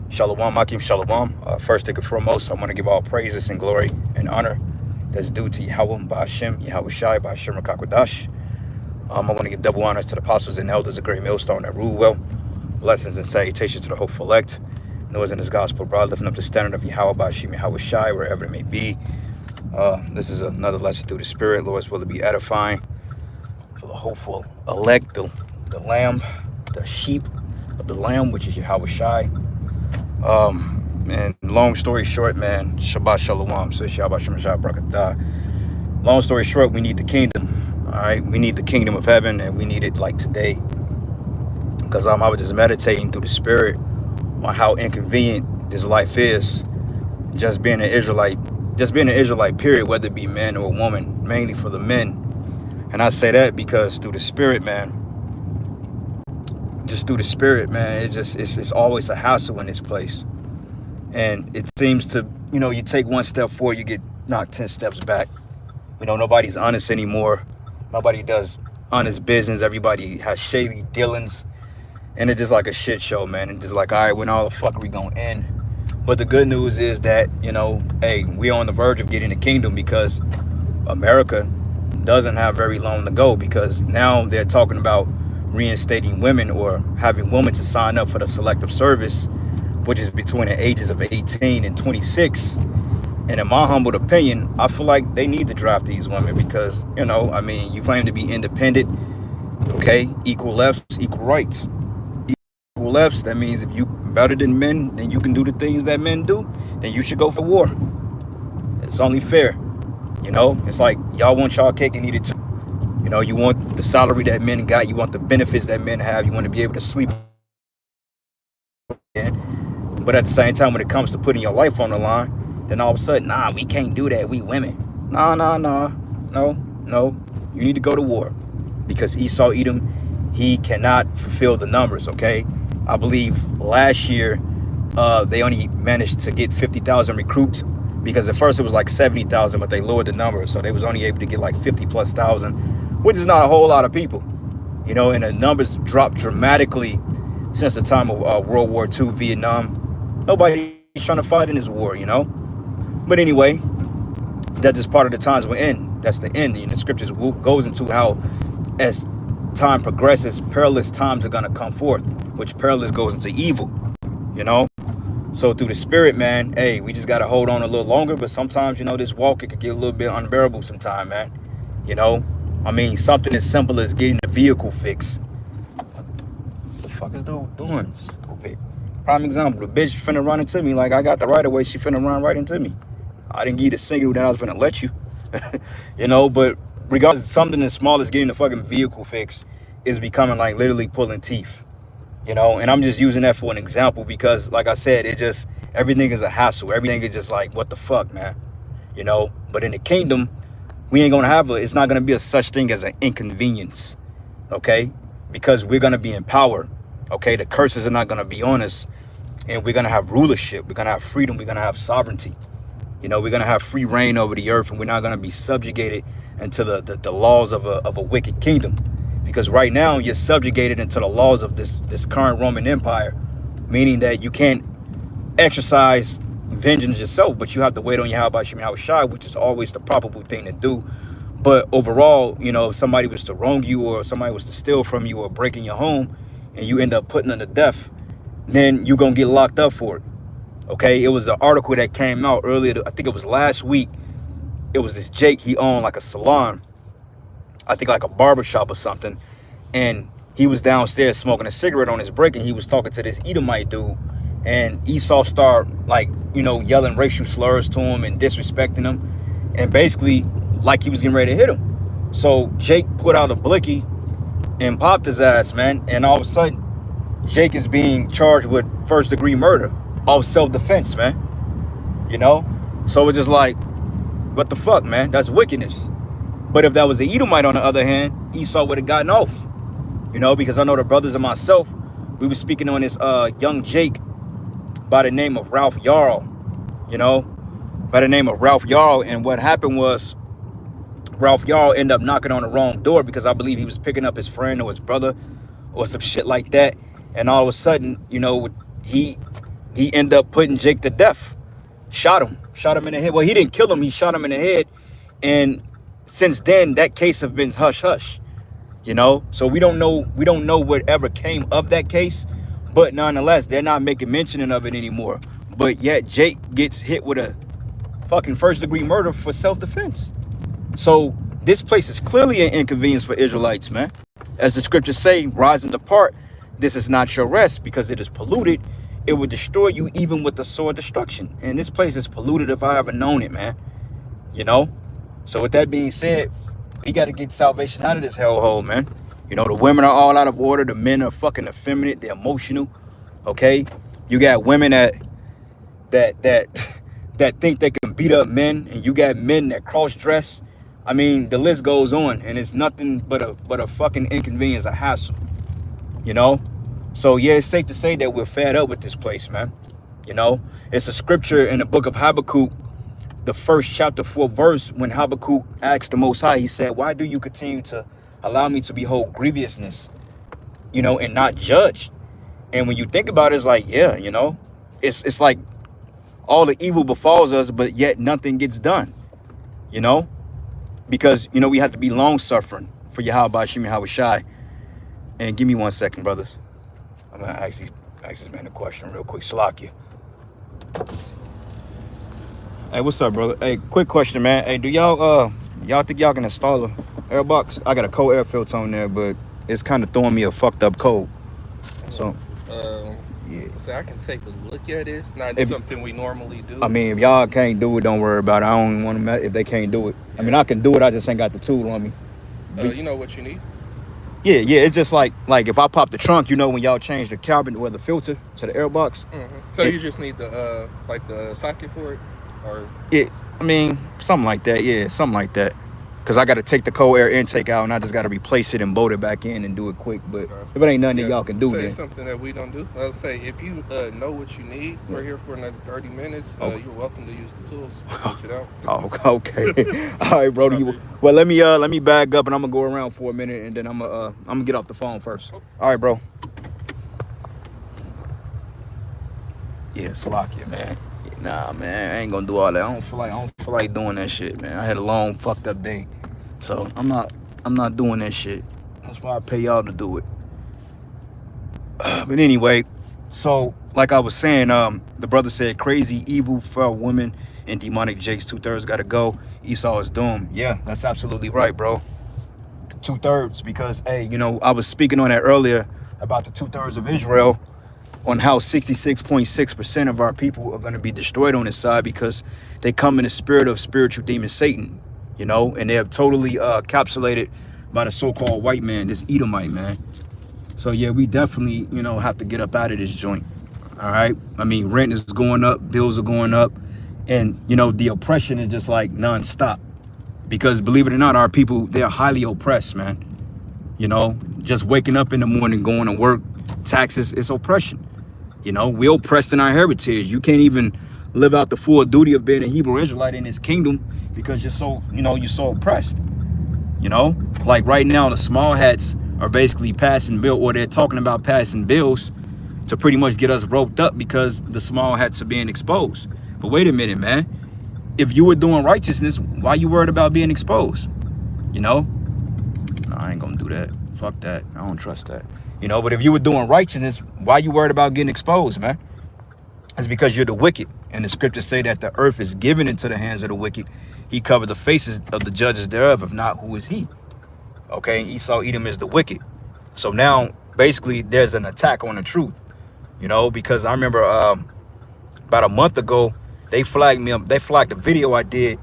Shalom, Akim Shalom. First and foremost, I want to give all praises and glory and honor that's due to Yahweh, Ba'ashem, Yahweh Shai, Ba'ashem Rakakwadash. I want to give double honors to the apostles and elders of Great Millstone that rule well. Blessings and salutations to the hopeful elect. Noah's in his gospel, broad, lifting up the standard of Yahweh, Ba'ashem, Yahweh Shai, wherever it may be. This is another lesson through the Spirit. Lord's will to be edifying for the hopeful elect, the lamb, the sheep of the lamb, which is Yahweh Shai. And long story short, man, Shabbat Shalom, so Shabbat Shalom, Barakatah. Long story short, we need the kingdom, all right? We need the kingdom of heaven, and we need it like today. Because I was just meditating through the Spirit on how inconvenient this life is. Just being an Israelite, period, whether it be man or woman, mainly for the men. And I say that because through the Spirit, man, it's always a hassle in this place. And it seems to, you take one step forward, you get knocked 10 steps back. Nobody's honest anymore. Nobody does honest business. Everybody has shady dealings. And it's just like a shit show, man. And just like, all right, when all the fuck are we gonna end? But the good news is that, hey, we're on the verge of getting the kingdom, because America doesn't have very long to go, because now they're talking about reinstating women, or having women to sign up for the selective service, which is between the ages of 18 and 26. And in my humble opinion, I feel like they need to draft these women because, you claim to be independent, okay? Equal lefts, equal rights. Equal lefts, that means if you better than men, then you can do the things that men do, then you should go for war. It's only fair. It's like y'all want y'all cake and eat it too. You want the salary that men got, you want the benefits that men have, you want to be able to sleep. But at the same time, when it comes to putting your life on the line, then all of a sudden, nah, we can't do that. We women. No. You need to go to war, because Esau, Edom, he cannot fulfill the numbers, okay? I believe last year, they only managed to get 50,000 recruits, because at first it was like 70,000, but they lowered the number. So they was only able to get like 50,000+, which is not a whole lot of people, and the numbers dropped dramatically since the time of World War II, Vietnam. Nobody's trying to fight in this war, But anyway, that's just part of the times we're in. That's the end. The scriptures goes into how, as time progresses, perilous times are going to come forth, which perilous goes into evil, So through the Spirit, man, hey, we just got to hold on a little longer. But sometimes, this walk, it could get a little bit unbearable sometime, man. Something as simple as getting the vehicle fixed. What the fuck is dude doing? Stupid. Prime example, the bitch finna run into me like I got the right of way. She finna run right into me. I didn't give you the signal that I was finna let you. But regardless, something as small as getting the fucking vehicle fixed is becoming like literally pulling teeth. And I'm just using that for an example because, like I said, everything is a hassle. Everything is just like, what the fuck, man? But in the kingdom, we ain't gonna it's not gonna be a such thing as an inconvenience, okay? Because we're gonna be in power, okay? The curses are not gonna be on us, and we're gonna have rulership. We're gonna have freedom. We're gonna have sovereignty. We're gonna have free reign over the earth, and we're not gonna be subjugated into the laws of a wicked kingdom. Because right now you're subjugated into the laws of this current Roman Empire, meaning that you can't exercise vengeance yourself, but you have to wait on Yahweh Shai, which is always the probable thing to do. But overall, if somebody was to wrong you, or somebody was to steal from you, or break in your home, and you end up putting them to death, then you're gonna get locked up for it. Okay, it was an article that came out earlier, I think it was last week. It was this Jake, he owned like a salon, I think like a barber shop or something, and he was downstairs smoking a cigarette on his break, and he was talking to this Edomite dude, and Esau started yelling racial slurs to him and disrespecting him, and basically like he was getting ready to hit him. So Jake put out a blicky and popped his ass, man, and all of a sudden Jake is being charged with first-degree murder off self-defense, man. So it's just like, what the fuck, man? That's wickedness. But if that was the Edomite, on the other hand, Esau would have gotten off, because I know the brothers and myself, we were speaking on this young Jake by the name of Ralph Yarl, and what happened was Ralph Yarl ended up knocking on the wrong door, because I believe he was picking up his friend or his brother or some shit like that. And all of a sudden, he ended up putting Jake to death. Shot him in the head. Well, he didn't kill him, he shot him in the head. And since then, that case have been hush hush. So we don't know whatever came of that case, but nonetheless, they're not making mention of it anymore. But yet Jake gets hit with a fucking first-degree murder for self-defense. So this place is clearly an inconvenience for Israelites, man. As the scriptures say, rise and depart. This is not your rest, because it is polluted. It will destroy you even with the sword destruction. And this place is polluted if I ever known it, man. So with that being said, we got to get salvation out of this hellhole, man. The women are all out of order. The men are fucking effeminate. They're emotional. Okay? You got women that think they can beat up men, and you got men that cross-dress. I mean, the list goes on, and it's nothing but a fucking inconvenience, a hassle. So yeah, it's safe to say that we're fed up with this place, man. It's a scripture in the book of Habakkuk, the first chapter 4 verse, when Habakkuk asked the Most High, he said, why do you continue to allow me to behold grievousness, and not judge? And when you think about it, it's like, yeah, it's like all the evil befalls us, but yet nothing gets done, because, we have to be long-suffering for Yahweh Shem Yahweh Shai. And give me 1 second, brothers. I'm going to ask this man a question real quick. Salakia. Hey, what's up, brother? Hey, quick question, man. Hey, do y'all think y'all can install a air box? I got a cold air filter on there, but it's kind of throwing me a fucked up cold. So, yeah. So I can take a look at it. Not something we normally do. I mean, if y'all can't do it, don't worry about it. I don't want to if they can't do it. I mean, I can do it. I just ain't got the tool on me. You know what you need? Yeah. It's just like if I pop the trunk, when y'all change the cabin or the filter to the air box. Mm-hmm. So you just need the the socket for it, or yeah, I mean something like that. Yeah, something like that. Cause I got to take the cold air intake out, and I just got to replace it and bolt it back in and do it quick. But if it ain't nothing that y'all can do, say then something that we don't do. I'll say if you know what you need, we're here for another 30 minutes. You're welcome to use the tools. Switch it out. Oh, okay. All right, bro. Well, let me bag up, and I'm gonna go around for a minute, and then I'm gonna get off the phone first. All right, bro. Yeah, Salakia, man. Nah, man, I ain't gonna do all that. I don't feel like doing that shit, man. I had a long fucked up day, so I'm not doing that shit. That's why I pay y'all to do it. But anyway, so like I was saying, the brother said crazy, evil, foul woman, and demonic Jake's 2/3 gotta go. Esau is doomed. Yeah, that's absolutely right, bro. 2/3, because hey, I was speaking on that earlier about the 2/3 of Israel, on how 66.6% of our people are going to be destroyed on this side, because they come in the spirit of spiritual demon Satan, and they're totally encapsulated by the so-called white man, this Edomite, man. So yeah, we definitely, have to get up out of this joint. All right. I mean, rent is going up, bills are going up, and the oppression is just like nonstop, because believe it or not, our people, they're highly oppressed, man. Just waking up in the morning, going to work, taxes, it's oppression. We're oppressed in our heritage. You can't even live out the full duty of being a Hebrew Israelite in his kingdom, because you're so, you're so oppressed. Like right now, the small hats are basically passing bill, or they're talking about passing bills to pretty much get us roped up, because the small hats are being exposed. But wait a minute, man. If you were doing righteousness, why you worried about being exposed? No, I ain't gonna do that. Fuck that. I don't trust that. But if you were doing righteousness, why you worried about getting exposed, man? It's because you're the wicked. And the scriptures say that the earth is given into the hands of the wicked. He covered the faces of the judges thereof. If not, who is he? Okay, Esau, Edom is the wicked. So now, basically, there's an attack on the truth. Because I remember about a month ago, they flagged me up. They flagged a video I did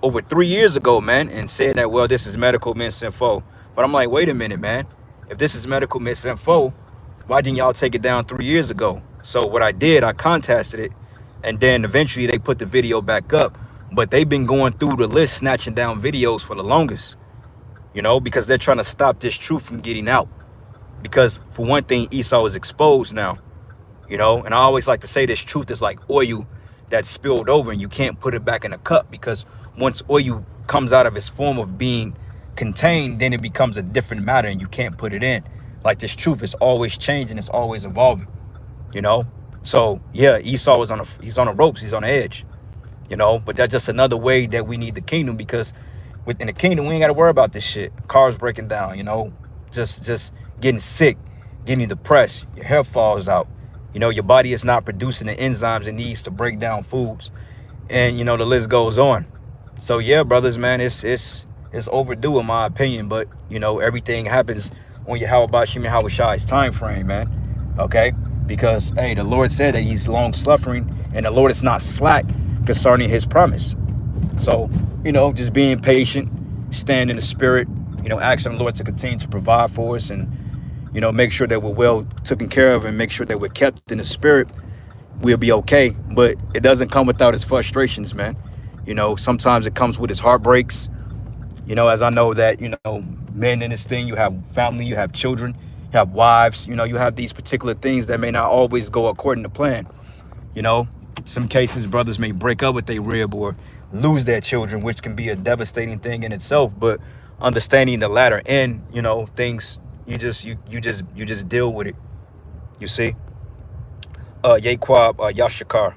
over 3 years ago, man, and said that, well, this is medical misinfo. But I'm like, wait a minute, man. If this is medical misinfo, why didn't y'all take it down 3 years ago? So what I did, I contacted it, and then eventually they put the video back up. But they've been going through the list, snatching down videos for the longest, because they're trying to stop this truth from getting out. Because for one thing, Esau is exposed now, and I always like to say this truth is like oil that spilled over, and you can't put it back in a cup, because once oil comes out of its form of being contained, then it becomes a different matter, and you can't put it in. Like this truth is always changing, it's always evolving, you know? So yeah, Esau is he's on the ropes, he's on the edge, you know, but that's just another way that we need the kingdom, because within the kingdom, we ain't got to worry about this shit. Cars breaking down, you know, just getting sick, getting depressed, your hair falls out, you know, your body is not producing the enzymes it needs to break down foods, and you know, the list goes on. So yeah, brothers, man, it's overdue in my opinion, but you know, everything happens on Yahweh Shemi Shai's time frame, man. Okay, because hey, the Lord said that he's long suffering, and the Lord is not slack concerning his promise. So, you know, just being patient, stand in the spirit, you know, asking the Lord to continue to provide for us, and you know, make sure that we're well taken care of, and make sure that we're kept in the spirit, we'll be okay. But it doesn't come without its frustrations, man. You know, sometimes it comes with its heartbreaks. You know, as I know that, you know, men in this thing, you have family, you have children, you have wives, you know, you have these particular things that may not always go according to plan. You know, some cases, brothers may break up with their rib or lose their children, which can be a devastating thing in itself. But understanding the latter end, you know, things, you just deal with it. You see? Yaquab Yashakar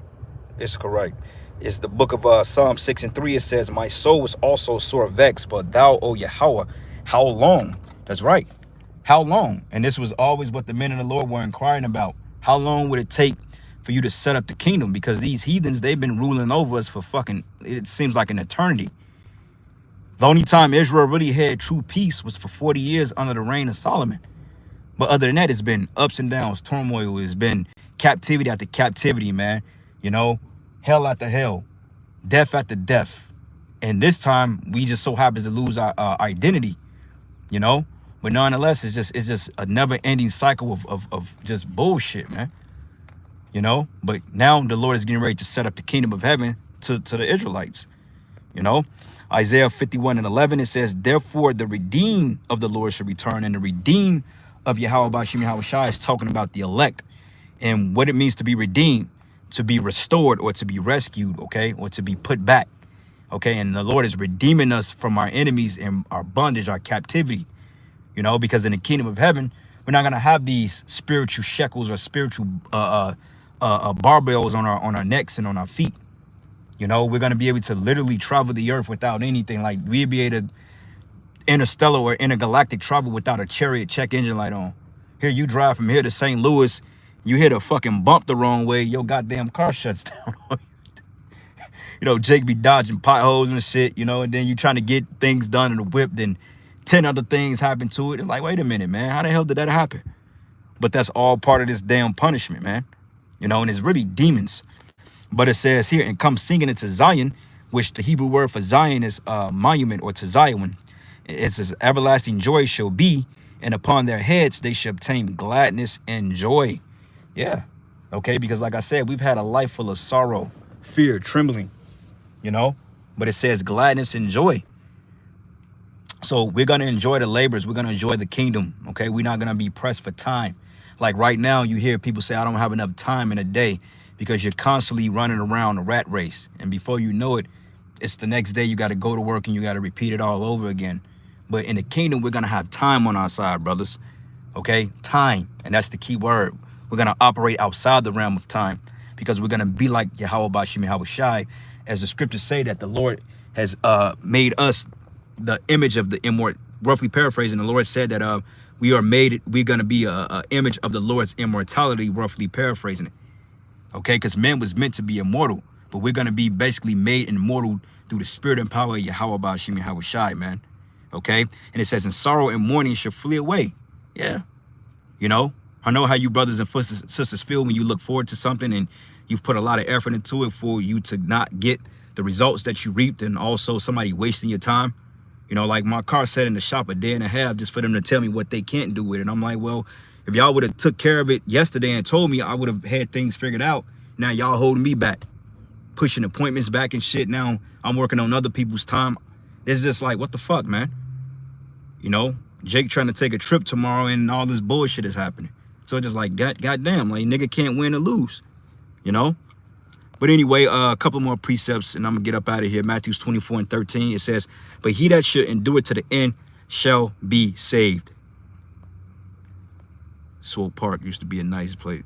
is correct. It's the book of Psalm 6 and 3. It says, my soul was also sore vexed, but thou, O Yahweh, how long? That's right. How long? And this was always what the men of the Lord were inquiring about. How long would it take for you to set up the kingdom? Because these heathens, they've been ruling over us for fucking, it seems like an eternity. The only time Israel really had true peace was for 40 years under the reign of Solomon. But other than that, it's been ups and downs, turmoil. It's been captivity after captivity, man. You know, hell after hell, death after death. And this time, we just so happens to lose our identity, you know. But nonetheless, it's just a never-ending cycle of just bullshit, man. You know. But now the Lord is getting ready to set up the kingdom of heaven to the Israelites. You know, Isaiah 51 and 11, it says, therefore the redeemed of the Lord shall return, and the redeemed of Yahweh Bashim Yahweh Shai is talking about the elect and what it means to be redeemed, to be restored or to be rescued, okay, or to be put back, okay. And the Lord is redeeming us from our enemies and our bondage, our captivity, you know, because in the kingdom of heaven, we're not going to have these spiritual shekels or spiritual barbells on our necks and on our feet. You know, we're going to be able to literally travel the earth without anything. Like, we'll be able to interstellar or intergalactic travel without a chariot check engine light on. Here, you drive from here to St. Louis, you hit a fucking bump the wrong way, your goddamn car shuts down. You know, Jake be dodging potholes and shit, you know, and then you trying to get things done in the whip, then 10 other things happen to it. It's like, wait a minute, man, how the hell did that happen? But that's all part of this damn punishment, man. You know, and it's really demons. But it says here, and come singing into Zion, which the Hebrew word for Zion is monument, or to Zion. It says, everlasting joy shall be, and upon their heads they shall obtain gladness and joy. Yeah. Okay, because like I said, we've had a life full of sorrow, fear, trembling, you know, but it says gladness and joy. So we're going to enjoy the labors. We're going to enjoy the kingdom. Okay, we're not going to be pressed for time. Like right now, you hear people say, I don't have enough time in a day, because you're constantly running around a rat race. And before you know it, it's the next day you got to go to work and you got to repeat it all over again. But in the kingdom, we're going to have time on our side, brothers. Okay, time. And that's the key word. We're going to operate outside the realm of time, because we're going to be like Yahweh Bashim Yahweh Shai, as the scriptures say that the Lord has made us the image of the immortal. Roughly paraphrasing, the Lord said that we're going to be a image of the Lord's immortality, roughly paraphrasing it. Okay, because man was meant to be immortal, but we're going to be basically made immortal through the spirit and power of Yahweh Bashim Yahweh Shai, man. Okay, and it says, and sorrow and mourning shall flee away. Yeah, you know, I know how you brothers and sisters feel when you look forward to something and you've put a lot of effort into it for you to not get the results that you reaped, and also somebody wasting your time. You know, like my car sat in the shop a day and a half just for them to tell me what they can't do with it. And I'm like, well, if y'all would have took care of it yesterday and told me, I would have had things figured out. Now y'all holding me back, pushing appointments back and shit. Now I'm working on other people's time. It's just like, what the fuck, man? You know, Jake trying to take a trip tomorrow and all this bullshit is happening. So it's just like, goddamn, like nigga can't win or lose, you know? But anyway, a couple more precepts and I'm gonna get up out of here. Matthew 24 and 13, it says, but he that should endure to the end shall be saved. Swope Park used to be a nice place.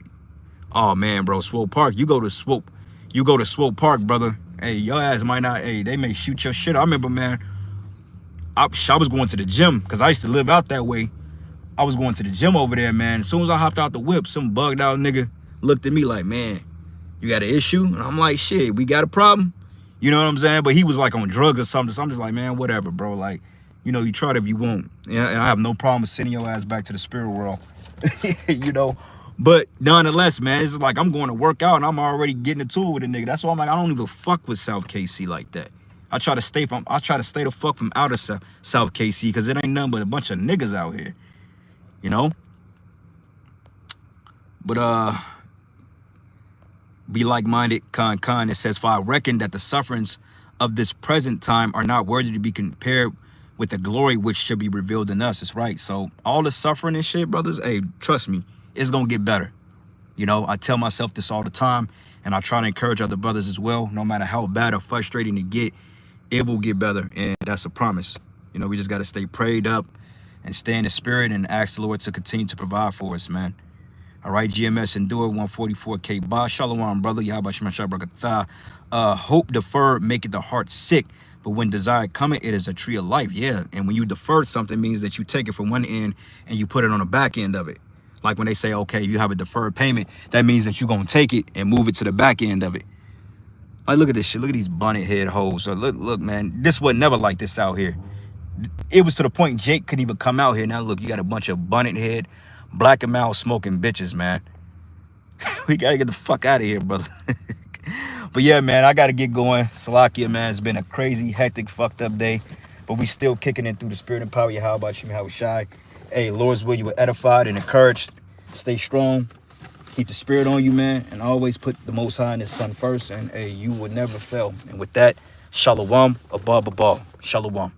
Oh man, bro, Swope Park. You go to Swope Park, brother. Hey, your ass might not. Hey, they may shoot your shit. I remember, man. I was going to the gym because I used to live out that way. I was going to the gym over there, man. As soon as I hopped out the whip, some bugged out nigga looked at me like, man, you got an issue? And I'm like, shit, we got a problem. You know what I'm saying? But he was like on drugs or something. So I'm just like, man, whatever, bro. Like, you know, you try it if you won't. Yeah, I have no problem with sending your ass back to the spirit world. You know? But nonetheless, man, it's just like I'm going to work out and I'm already getting a tool with a nigga. That's why I'm like, I don't even fuck with South KC like that. I try to stay the fuck from out of South KC because it ain't nothing but a bunch of niggas out here. You know? But be like-minded, Khan. It says, for I reckon that the sufferings of this present time are not worthy to be compared with the glory which should be revealed in us. It's right. So all the suffering and shit, brothers, hey, trust me, it's gonna get better. You know, I tell myself this all the time, and I try to encourage other brothers as well. No matter how bad or frustrating it get, it will get better, and that's a promise. You know, we just got to stay prayed up and stay in the spirit and ask the Lord to continue to provide for us, man. All right, GMS Endure 144K. Ba Shalom, brother. Yahweh Shema Shabrakatah. Hope deferred maketh the heart sick, but when desire cometh, it is a tree of life. Yeah, and when you defer something, it means that you take it from one end and you put it on the back end of it. Like when they say, okay, you have a deferred payment, that means that you're going to take it and move it to the back end of it. Like, look at this shit. Look at these bonnet head hoes. So look, man, this was never like this out here. It was to the point Jake couldn't even come out here. Now, look, you got a bunch of bonnet head, black and mouth smoking bitches, man. We got to get the fuck out of here, brother. But yeah, man, I got to get going. Salakia, man, it's been a crazy, hectic, fucked up day. But we still kicking it through the spirit and power. How about you, how shy? Hey, Lord's will, you were edified and encouraged. Stay strong. Keep the spirit on you, man. And always put the Most High and His Son first. And hey, you will never fail. And with that, Shalom, above. Shalom.